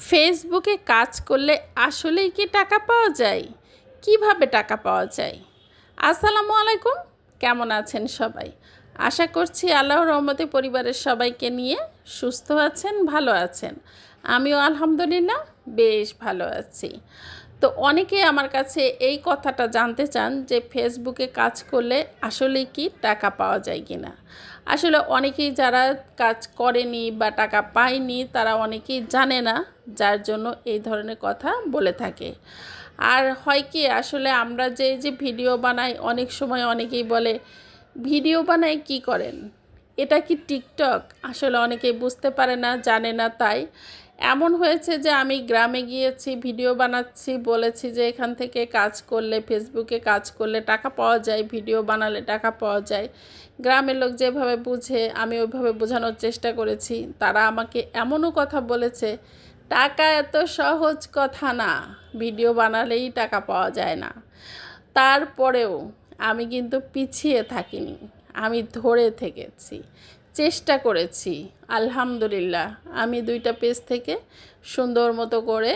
ফেসবুকে কাজ করলে আসলেই কি টাকা পাওয়া যায়? কিভাবে টাকা পাওয়া যায়? আসসালামু আলাইকুম, কেমন আছেন সবাই? আশা করছি আল্লাহর রহমতে পরিবারের সবাইকে নিয়ে সুস্থ আছেন, ভালো আছেন। আমিও আলহামদুলিল্লাহ বেশ ভালো আছি। তো অনেকেই আমার কাছে এই কথাটা জানতে চান যে ফেসবুকে কাজ করলে আসলেই কি টাকা পাওয়া যায় কি না। আসলে অনেকেই যারা কাজ করেনি বা টাকা পায়নি তারা অনেকেই জানে না, যার জন্য এই ধরনের কথা বলে থাকে। আর হয় কি, আসলে আমরা যে ভিডিও বানাই, অনেক সময় অনেকেই বলে ভিডিও বানাই কি করেন, এটা কি টিকটক? আসলে অনেকেই বুঝতে পারে না, জানে না। তাই এমন হয়েছে যে আমি গ্রামে গিয়েছি, ভিডিও বানাচ্ছি, বলেছি যে এখান থেকে কাজ করলে, ফেসবুকে কাজ করলে টাকা পাওয়া যায়, ভিডিও বানালে টাকা পাওয়া যায়। গ্রামের লোক যেভাবে বুঝে আমি ওইভাবে বোঝানোর চেষ্টা করেছি। তারা আমাকে এমনও কথা বলেছে, টাকা এত সহজ কথা না, ভিডিও বানালেই টাকা পাওয়া যায় না। তারপরেও আমি কিন্তু পিছিয়ে থাকিনি, আমি ধরে থেকেছি, চেষ্টা করেছি। আলহামদুলিল্লাহ আমি 2টা পেজ থেকে সুন্দর মতো করে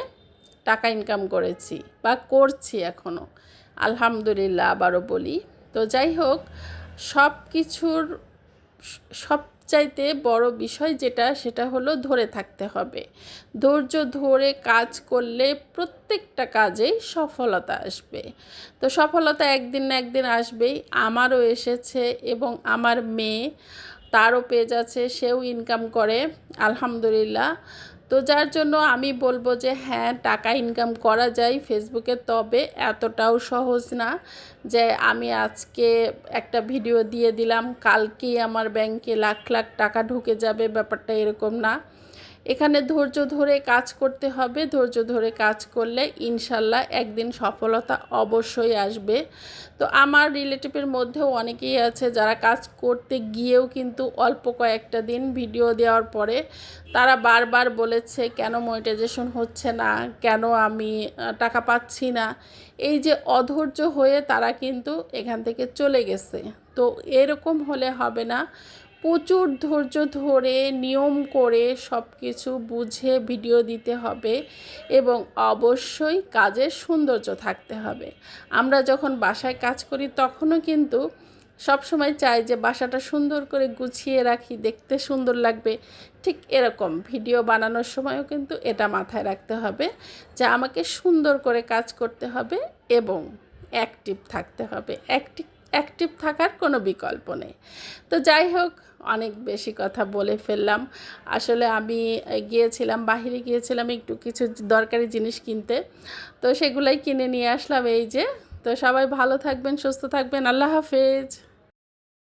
টাকা ইনকাম করেছি বা করছি এখনও, আলহামদুলিল্লাহ আবারও বলি। তো যাই হোক, সব কিছুর সবচাইতে বড় বিষয় যেটা, সেটা হলো ধরে থাকতে হবে। ধৈর্য ধরে কাজ করলে প্রত্যেকটা কাজেই সফলতা আসবে। তো সফলতা একদিন না একদিন আসবেই। আমারও এসেছে এবং আমার মেয়ে, তারও পেজ আছে, সেও ইনকাম করে আলহামদুলিল্লাহ। তো যার জন্য আমি বলবো যে হ্যাঁ, টাকা ইনকাম করা যায় ফেসবুকে, তবে এতটাও সহজ না যে আমি আজকে একটা ভিডিও দিয়ে দিলাম, কালকেই আমার ব্যাংকে লাখ লাখ টাকা ঢুকে যাবে, ব্যাপারটা এরকম না। এখানে ধৈর্য ধরে কাজ করতে হবে। ধৈর্য ধরে কাজ করলে ইনশাল্লাহ একদিন সফলতা অবশ্যই আসবে। তো আমার রিলেটিভের মধ্যেও অনেকেই আছে যারা কাজ করতে গিয়েও কিন্তু অল্প কয়েকটা দিন ভিডিও দেওয়ার পরে তারা বারবার বলেছে কেন মনিটাইজেশন হচ্ছে না, কেন আমি টাকা পাচ্ছি না। এই যে অধৈর্য হয়ে তারা কিন্তু এখান থেকে চলে গেছে। তো এরকম হলে হবে না। প্রচুর ধৈর্য ধরে নিয়ম করে সব কিছু বুঝে ভিডিও দিতে হবে এবং অবশ্যই কাজের সৌন্দর্য থাকতে হবে। আমরা যখন বাসায় কাজ করি তখনও কিন্তু সবসময় চাই যে বাসাটা সুন্দর করে গুছিয়ে রাখি, দেখতে সুন্দর লাগবে। ঠিক এরকম ভিডিও বানানোর সময়ও কিন্তু এটা মাথায় রাখতে হবে যে আমাকে সুন্দর করে কাজ করতে হবে এবং অ্যাক্টিভ থাকতে হবে। অ্যাক্টিভ থাকার কোনো বিকল্প নেই। তো যাই হোক, অনেক বেশি কথা বলে ফেললাম। আসলে আমি গিয়েছিলাম, বাহিরে গিয়েছিলাম একটু কিছু দরকারি জিনিস কিনতে। তো সেগুলাই কিনে নিয়ে আসলাম এই যে। তো সবাই ভালো থাকবেন, সুস্থ থাকবেন। আল্লাহ হাফেজ।